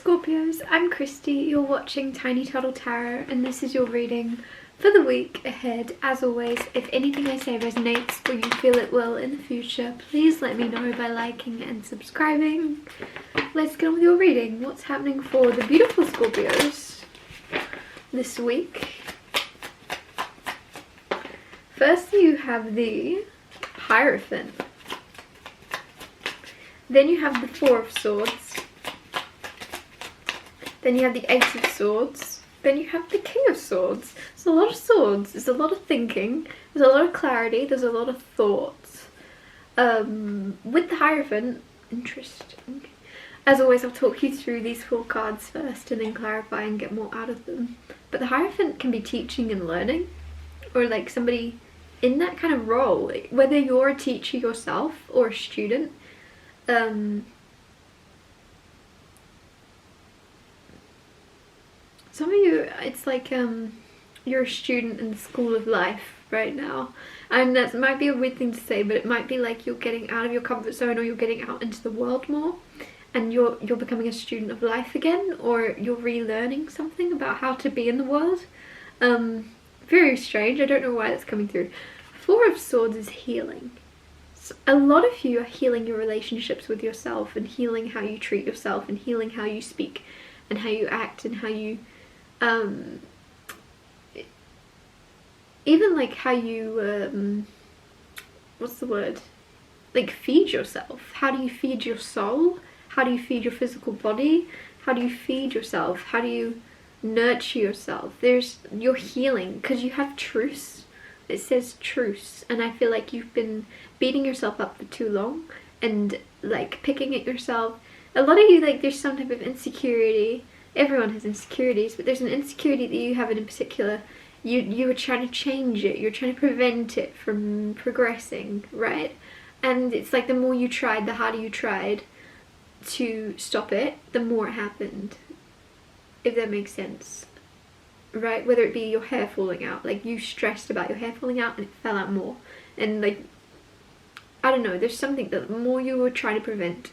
Scorpios, I'm Christy, you're watching Tiny Turtle Tarot, and this is your reading for the week ahead. As always, if anything I say resonates or you feel it will in the future, please let me know by liking and subscribing. Let's get on with your reading. What's happening for the beautiful Scorpios this week? First you have the Hierophant. Then you have the Four of Swords. Then you have the Ace of Swords. Then you have the King of Swords. There's a lot of swords. There's a lot of thinking. There's a lot of clarity. There's a lot of thoughts. With the Hierophant, interesting. As always, I'll talk you through these 4 cards first and then clarify and get more out of them. But the Hierophant can be teaching and learning, or like somebody in that kind of role, whether you're a teacher yourself or a student. Some of you, it's like you're a student in the school of life right now, and that might be a weird thing to say, but it might be like you're getting out of your comfort zone, or you're getting out into the world more, and you're becoming a student of life again, or you're relearning something about how to be in the world. Very strange. I don't know why that's coming through. Four of Swords is healing. So a lot of you are healing your relationships with yourself, and healing how you treat yourself, and healing how you speak and how you act, and how you even like how you what's the word, like feed yourself. How do you feed your soul? How do you feed your physical body? How do you feed yourself? How do you nurture yourself? You're healing because you have truce. It says truce, and I feel like you've been beating yourself up for too long and like picking at yourself. A lot of you, like, there's some type of insecurity. Everyone has insecurities, but there's an insecurity that you have in particular. You were trying to change it. You're trying to prevent it from progressing, right? And it's like the more you tried, the harder you tried to stop it, the more it happened, if that makes sense, right? Whether it be your hair falling out, like you stressed about your hair falling out and it fell out more, and like, I don't know, there's something that the more you were trying to prevent,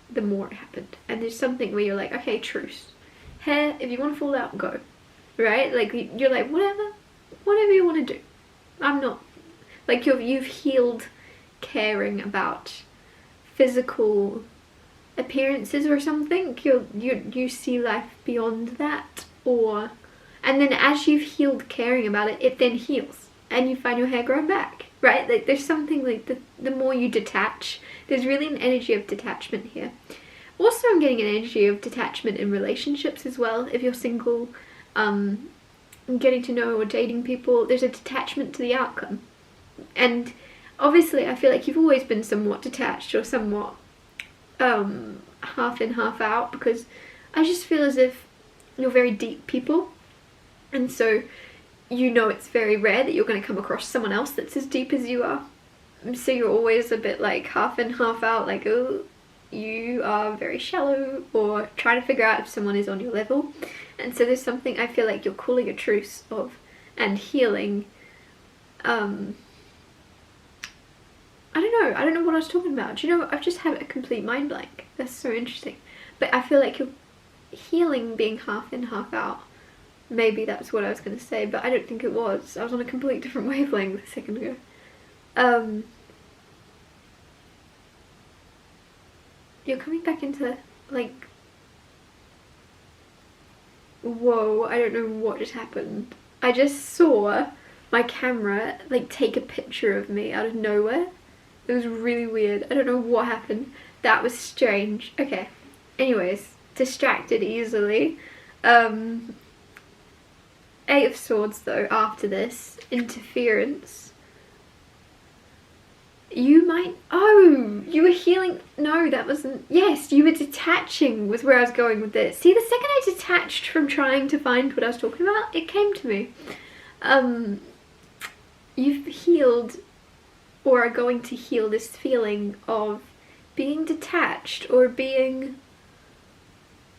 the more it happened. And there's something where you're like, okay, truce. Hair, if you want to fall out, go. Right? Like, you're like, whatever you want to do. I'm not, like, you've healed caring about physical appearances or something. You see life beyond that, or, and then as you've healed caring about it, it then heals and you find your hair growing back, right? Like, there's something like the more you detach, there's really an energy of detachment here. Also, I'm getting an energy of detachment in relationships as well. If you're single, getting to know or dating people, there's a detachment to the outcome. And obviously I feel like you've always been somewhat detached, or somewhat half in, half out, because I just feel as if you're very deep people, and so you know it's very rare that you're going to come across someone else that's as deep as you are. So you're always a bit like half in, half out, like, oh, you are very shallow, or trying to figure out if someone is on your level. And so there's something I feel like you're calling a truce of, and healing. I don't know what I was talking about. Do you know, I've just had a complete mind blank. That's so interesting. But I feel like you're healing being half in, half out. Maybe that's what I was going to say, but I don't think it was. I was on a completely different wavelength a second ago. You're coming back into, like, whoa, I don't know what just happened. I just saw my camera, like, take a picture of me out of nowhere. It was really weird. I don't know what happened. That was strange. Okay. Anyways, distracted easily. Eight of Swords though, after this. Interference. You might, oh, you were healing, no, that wasn't, yes, you were detaching was where I was going with this. See, the second I detached from trying to find what I was talking about, it came to me. You've healed, or are going to heal, this feeling of being detached, or being,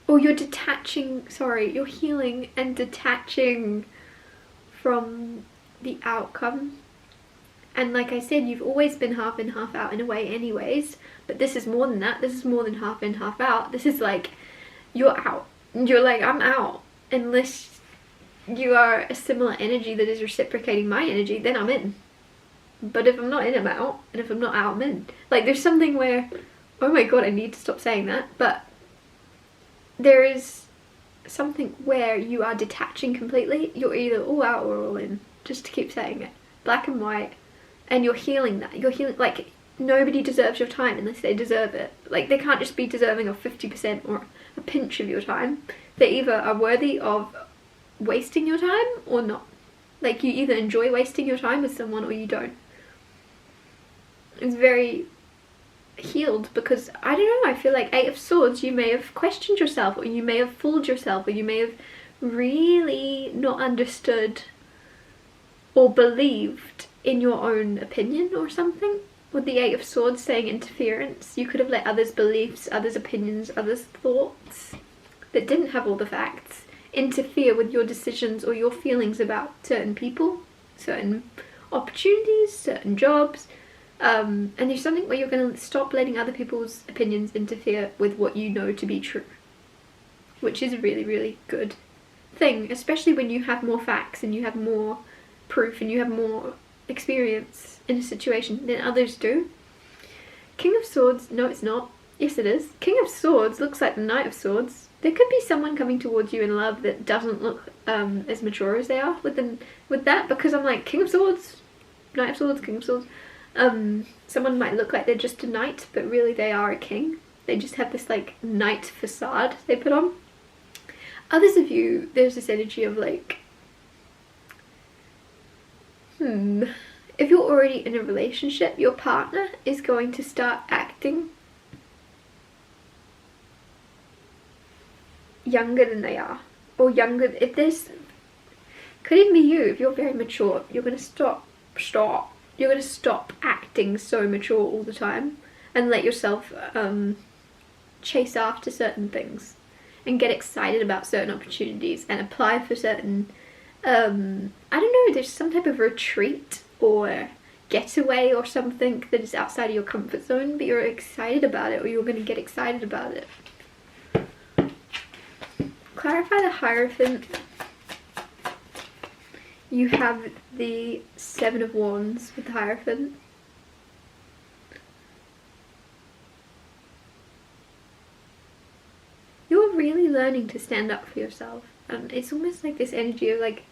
or you're detaching, sorry, you're healing and detaching from the outcome. And like I said, you've always been half in, half out in a way anyways, but this is more than that. This is more than half in, half out. This is like you're out. You're like, I'm out. Unless you are a similar energy that is reciprocating my energy, then I'm in. But if I'm not in, I'm out. And if I'm not out, I'm in. Like, there's something where, oh my god, I need to stop saying that. But there is something where you are detaching completely. You're either all out or all in. Just to keep saying it. Black and white. And you're healing that. You're healing, like, nobody deserves your time unless they deserve it. Like, they can't just be deserving of 50% or a pinch of your time. They either are worthy of wasting your time or not. Like, you either enjoy wasting your time with someone or you don't. It's very healed because, I don't know, I feel like 8 of Swords, you may have questioned yourself, or you may have fooled yourself, or you may have really not understood or believed in your own opinion or something. With the 8 of Swords saying interference, you could have let others' beliefs, others' opinions, others' thoughts that didn't have all the facts interfere with your decisions or your feelings about certain people, certain opportunities, certain jobs. And there's something where you're going to stop letting other people's opinions interfere with what you know to be true, which is a really, really good thing, especially when you have more facts and you have more proof and you have more experience in a situation than others do. King of Swords, no it's not. Yes it is. King of Swords looks like the Knight of Swords. There could be someone coming towards you in love that doesn't look as mature as they are with that, because I'm like, King of Swords, Knight of Swords, King of Swords. Someone might look like they're just a knight, but really they are a king. They just have this like knight facade they put on. Others of you, there's this energy of like, if you're already in a relationship, your partner is going to start acting younger than they are, or younger. If there's, could even be you, if you're very mature, you're going to stop you're going to stop acting so mature all the time and let yourself chase after certain things and get excited about certain opportunities and apply for certain, I don't know, there's some type of retreat or getaway or something that is outside of your comfort zone, but you're excited about it, or you're going to get excited about it. Clarify the Hierophant. You have the 7 of Wands with the Hierophant. You're really learning to stand up for yourself. And it's almost like this energy of like,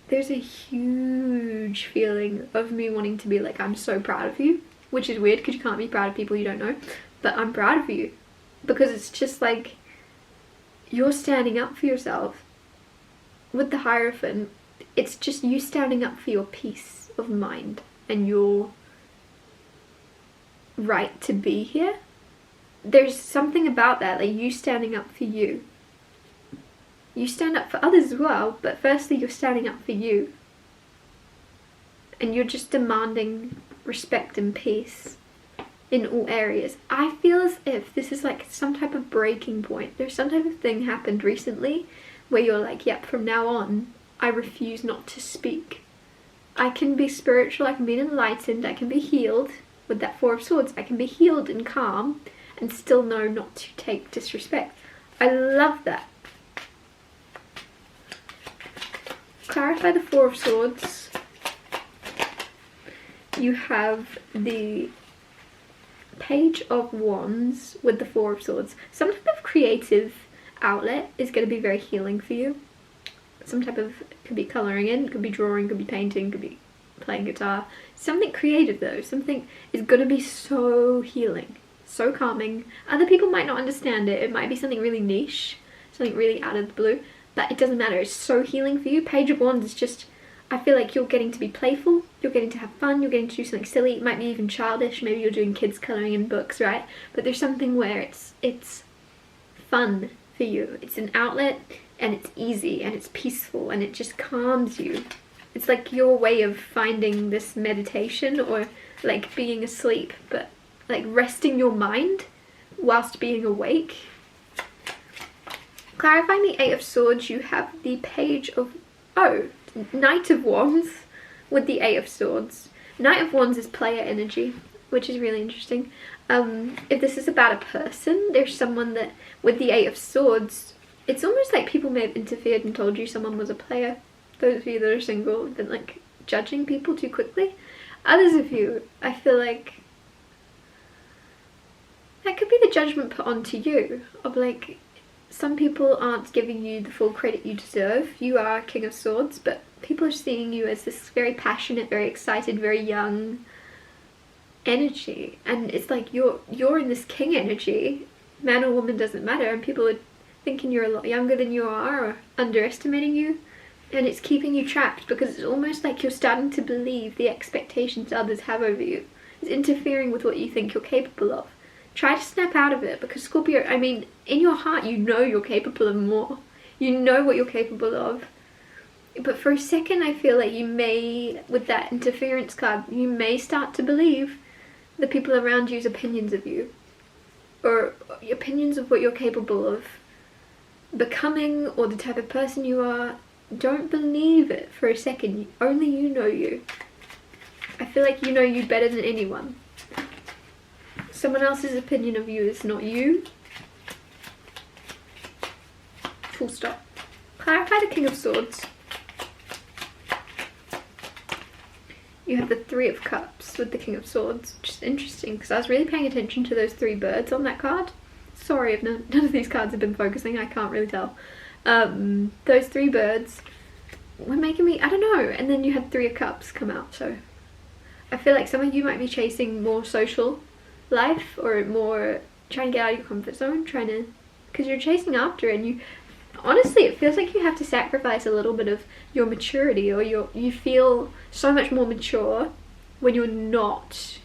there's a huge feeling of me wanting to be like, I'm so proud of you. Which is weird because you can't be proud of people you don't know. But I'm proud of you. Because it's just like, you're standing up for yourself. With the Hierophant, it's just you standing up for your peace of mind and your right to be here. There's something about that, like you standing up for you. You stand up for others as well, but firstly you're standing up for you. And you're just demanding respect and peace in all areas. I feel as if this is like some type of breaking point. There's some type of thing happened recently where you're like, yep, from now on, I refuse not to speak. I can be spiritual, I can be enlightened, I can be healed with that 4 of Swords. I can be healed and calm and still know not to take disrespect. I love that. Clarify the 4 of Swords. You have the Page of Wands with the 4 of Swords. Some type of creative outlet is going to be very healing for you. Some type of, could be colouring in, could be drawing, could be painting, could be playing guitar. Something creative though, something is going to be so healing, so calming. Other people might not understand it, it might be something really niche, something really out of the blue, but it doesn't matter, it's so healing for you. Page of Wands is just, I feel like you're getting to be playful, you're getting to have fun, you're getting to do something silly. It might be even childish, maybe you're doing kids colouring in books, right? But there's something where it's fun for you. It's an outlet and it's easy and it's peaceful and it just calms you. It's like your way of finding this meditation, or like being asleep, but like resting your mind whilst being awake. Clarifying the 8 of Swords, you have the Page of, Knight of Wands with the 8 of Swords. Knight of Wands is player energy, which is really interesting. If this is about a person, there's someone that, with the Eight of Swords, it's almost like people may have interfered and told you someone was a player. Those of you that are single have been like judging people too quickly. Others of you, I feel like that could be the judgment put onto you of like, some people aren't giving you the full credit you deserve. You are King of Swords, but people are seeing you as this very passionate, very excited, very young energy, and it's like you're in this king energy, man or woman doesn't matter, and people are thinking you're a lot younger than you are or underestimating you, and it's keeping you trapped because it's almost like you're starting to believe the expectations others have over you. It's interfering with what you think you're capable of. Try to snap out of it, because Scorpio, I mean, in your heart you know you're capable of more. You know what you're capable of. But for a second I feel like you may, with that interference card, you may start to believe the people around you's opinions of you, or opinions of what you're capable of becoming, or the type of person you are. Don't believe it for a second. Only you know you. I feel like you know you better than anyone. Someone else's opinion of you is not you. Full stop. Clarify the King of Swords. You have the Three of Cups with the King of Swords, which is interesting because I was really paying attention to those three birds on that card. Sorry if none of these cards have been focusing, I can't really tell. Those three birds were making me, I don't know, and then you had Three of Cups come out, so I feel like some of you might be chasing more social life, or more trying to get out of your comfort zone, because you're chasing after it, and you, honestly, it feels like you have to sacrifice a little bit of your maturity, or you feel so much more mature when you're not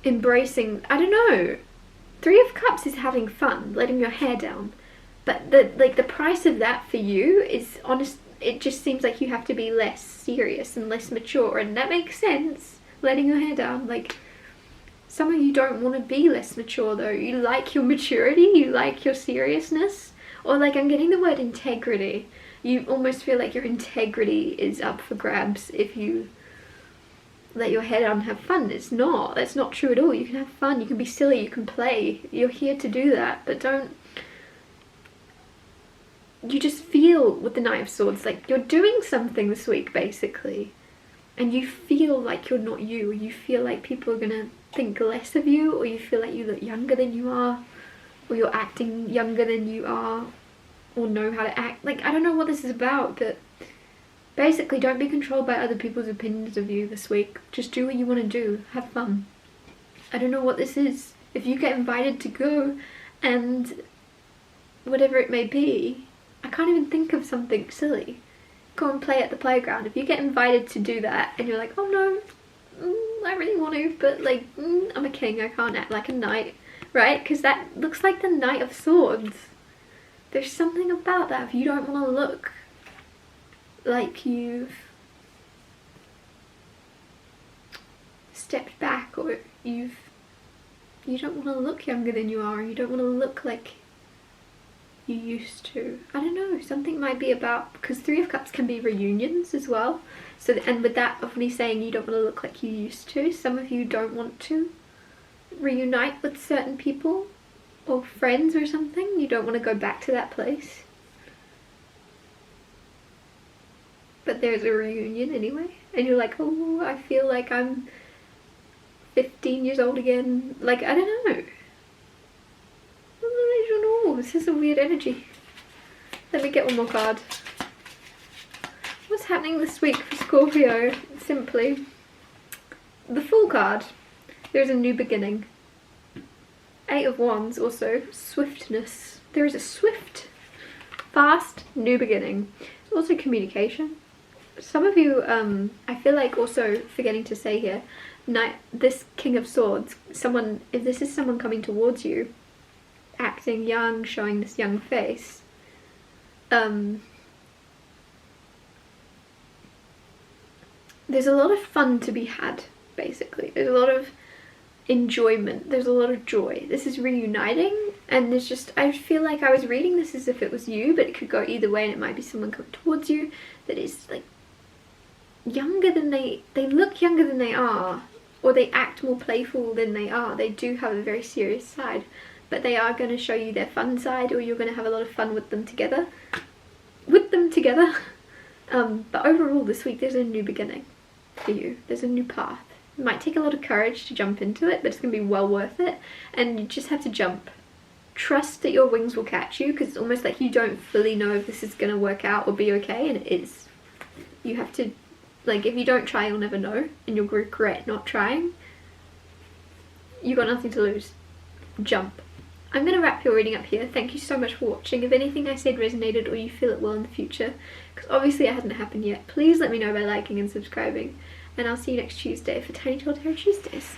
embracing, I don't know. Three of Cups is having fun, letting your hair down, but the price of that for you is, honest, it just seems like you have to be less serious and less mature, and that makes sense, letting your hair down. Like, some of you don't want to be less mature though. You like your maturity, you like your seriousness, or like, I'm getting the word integrity. You almost feel like your integrity is up for grabs if you let your hair down and have fun. It's not. That's not true at all. You can have fun, you can be silly, you can play. You're here to do that, but don't... You just feel with the Knight of Swords like you're doing something this week basically, and you feel like you're not you. You feel like people are gonna think less of you, or you feel like you look younger than you are, or you're acting younger than you are, or know how to act. Like, I don't know what this is about, but basically don't be controlled by other people's opinions of you this week. Just do what you want to do. Have fun. I don't know what this is. If you get invited to go and whatever it may be, I can't even think of something silly. Go and play at the playground. If you get invited to do that and you're like, oh no, I really want to, but like, I'm a king, I can't act like a knight, right? Because that looks like the Knight of Swords. There's something about that. If you don't want to look like you've stepped back, or you don't want to look younger than you are, and you don't want to look like you used to. I don't know, something might be about, because Three of Cups can be reunions as well. So, and with that of me saying you don't want to look like you used to, some of you don't want to reunite with certain people or friends or something. You don't want to go back to that place, but there's a reunion anyway, and you're like, oh, I feel like I'm 15 years old again. Like, I don't know. I don't know, this is a weird energy. Let me get one more card. What's happening this week for Scorpio? Simply, the Fool card. There's a new beginning. Eight of Wands, also swiftness. There is a swift, fast, new beginning. Also communication. Some of you, I feel like also forgetting to say here, this King of Swords, someone, if this is someone coming towards you, acting young, showing this young face, there's a lot of fun to be had, basically. There's a lot of enjoyment, there's a lot of joy. This is reuniting, and there's just, I feel like I was reading this as if it was you, but it could go either way, and it might be someone coming towards you that is like younger than they look younger than they are, or they act more playful than they are. They do have a very serious side, but they are going to show you their fun side, or you're going to have a lot of fun with them together. But overall this week there's a new beginning for you. There's a new path. It might take a lot of courage to jump into it, but it's going to be well worth it, and you just have to jump. Trust that your wings will catch you, because it's almost like you don't fully know if this is going to work out or be okay, and it is. You have to, like, if you don't try you'll never know, and you'll regret not trying. You've got nothing to lose. Jump. I'm going to wrap your reading up here. Thank you so much for watching. If anything I said resonated or you feel it will in the future, because obviously it hasn't happened yet, please let me know by liking and subscribing, and I'll see you next Tuesday for Tiny Tall Tarot Tuesdays.